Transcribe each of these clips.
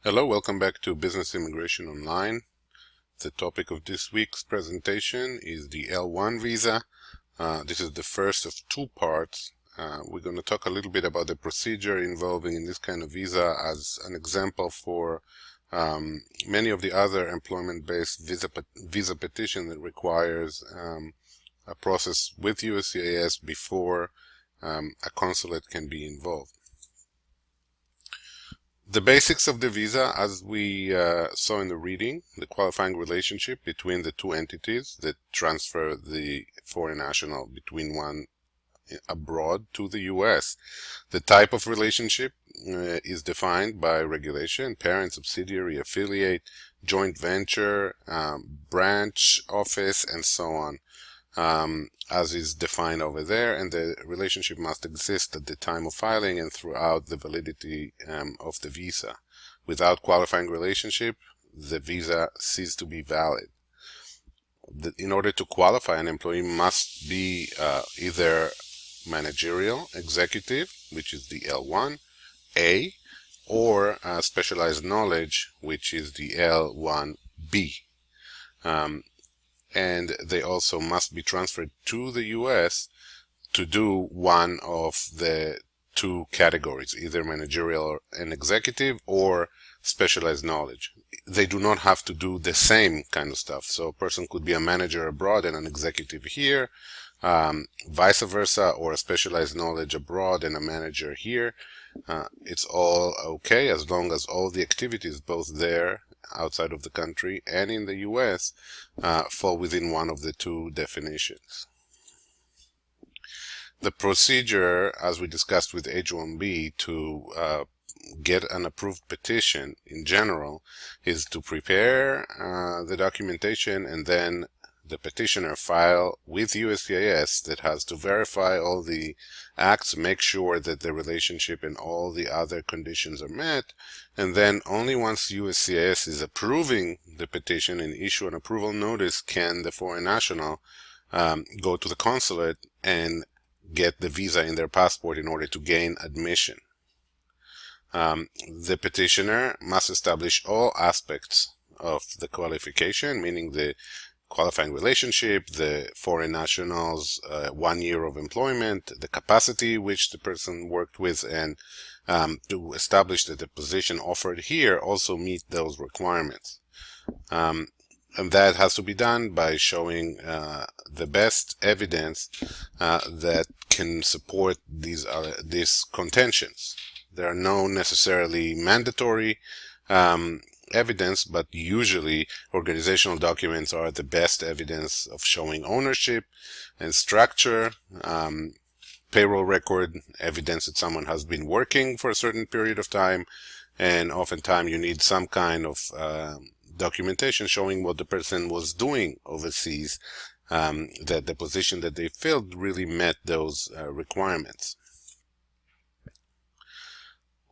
Hello, welcome back to Business Immigration Online. The topic of this week's presentation is the L-1 visa. This is the first of two parts. We're going to talk a little bit about the procedure involving in this kind of visa as an example for many of the other employment-based visa petition that requires a process with USCIS before a consulate can be involved. The basics of the visa, as we saw in the reading, the qualifying relationship between the two entities that transfer the foreign national between one abroad to the U.S. The type of relationship is defined by regulation: parent, subsidiary, affiliate, joint venture, branch, office, and so on. As is defined over there, and the relationship must exist at the time of filing and throughout the validity of the visa. Without qualifying relationship, the visa ceases to be valid. In order to qualify, an employee must be either managerial, executive, which is the L1, A, or specialized knowledge, which is the L1B. And they also must be transferred to the U.S. to do one of the two categories, either managerial and executive or specialized knowledge. They do not have to do the same kind of stuff. So a person could be a manager abroad and an executive here, vice versa, or a specialized knowledge abroad and a manager here. It's all okay as long as all the activities, both there outside of the country and in the U.S., fall within one of the two definitions. The procedure, as we discussed with H-1B, to get an approved petition in general is to prepare the documentation, and then the petitioner file with USCIS that has to verify all the acts, make sure that the relationship and all the other conditions are met, and then only once USCIS is approving the petition and issue an approval notice can the foreign national go to the consulate and get the visa in their passport in order to gain admission. The petitioner must establish all aspects of the qualification, meaning the qualifying relationship, the foreign national's 1 year of employment, the capacity which the person worked with, and to establish that the position offered here also meet those requirements. And that has to be done by showing the best evidence that can support these contentions. There are no necessarily mandatory evidence, but usually organizational documents are the best evidence of showing ownership and structure, payroll record, evidence that someone has been working for a certain period of time, and oftentimes you need some kind of documentation showing what the person was doing overseas, that the position that they filled really met those requirements.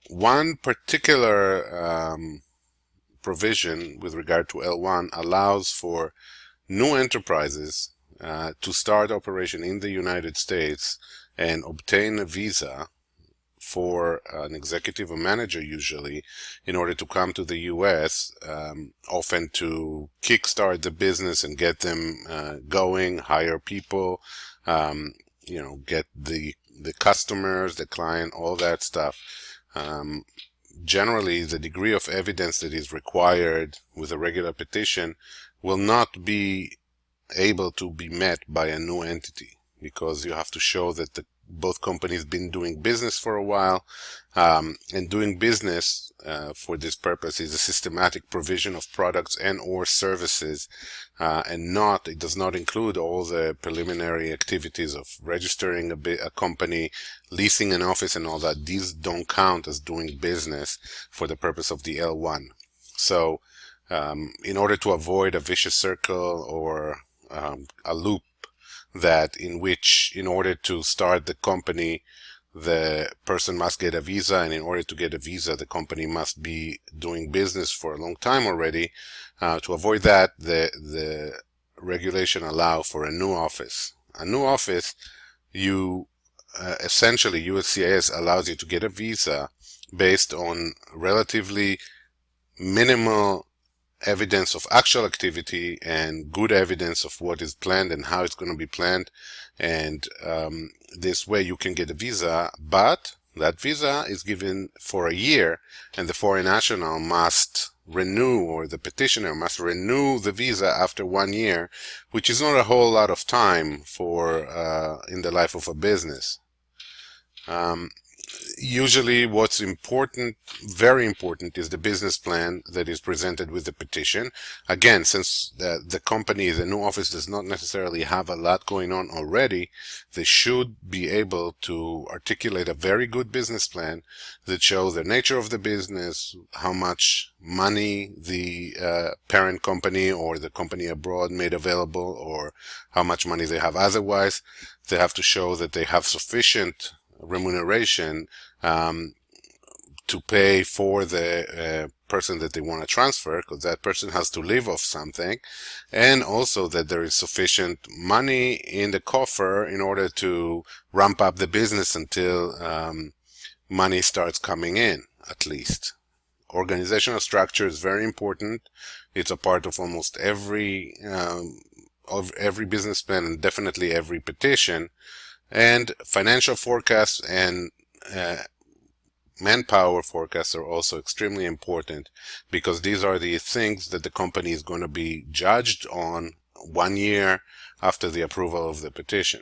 One particular provision with regard to L1 allows for new enterprises to start operation in the United States and obtain a visa for an executive or manager, usually, in order to come to the U.S., often to kickstart the business and get them going, hire people, get the customers, the client, all that stuff. Generally, the degree of evidence that is required with a regular petition will not be able to be met by a new entity, because you have to show that both companies been doing business for a while, and doing business for this purpose is a systematic provision of products and or services, and it does not include all the preliminary activities of registering a company, leasing an office, and all that. These don't count as doing business for the purpose of the L1. So in order to avoid a vicious circle or a loop in which in order to start the company the person must get a visa, and in order to get a visa the company must be doing business for a long time already, to avoid that, the regulation allow for a new office. Essentially USCIS allows you to get a visa based on relatively minimal evidence of actual activity and good evidence of what is planned and how it's going to be planned. And this way you can get a visa, but that visa is given for a year, and the foreign national must renew, or the petitioner must renew the visa after 1 year, which is not a whole lot of time for in the life of a business. Usually what's important, very important, is the business plan that is presented with the petition. Again, since the company, the new office, does not necessarily have a lot going on already, they should be able to articulate a very good business plan that shows the nature of the business, how much money the parent company or the company abroad made available, or how much money they have otherwise. They have to show that they have sufficient remuneration to pay for the person that they want to transfer, because that person has to live off something, and also that there is sufficient money in the coffer in order to ramp up the business until money starts coming in, at least. Organizational structure is very important. It's a part of almost every business plan, and definitely every petition. And financial forecasts and manpower forecasts are also extremely important, because these are the things that the company is going to be judged on 1 year after the approval of the petition.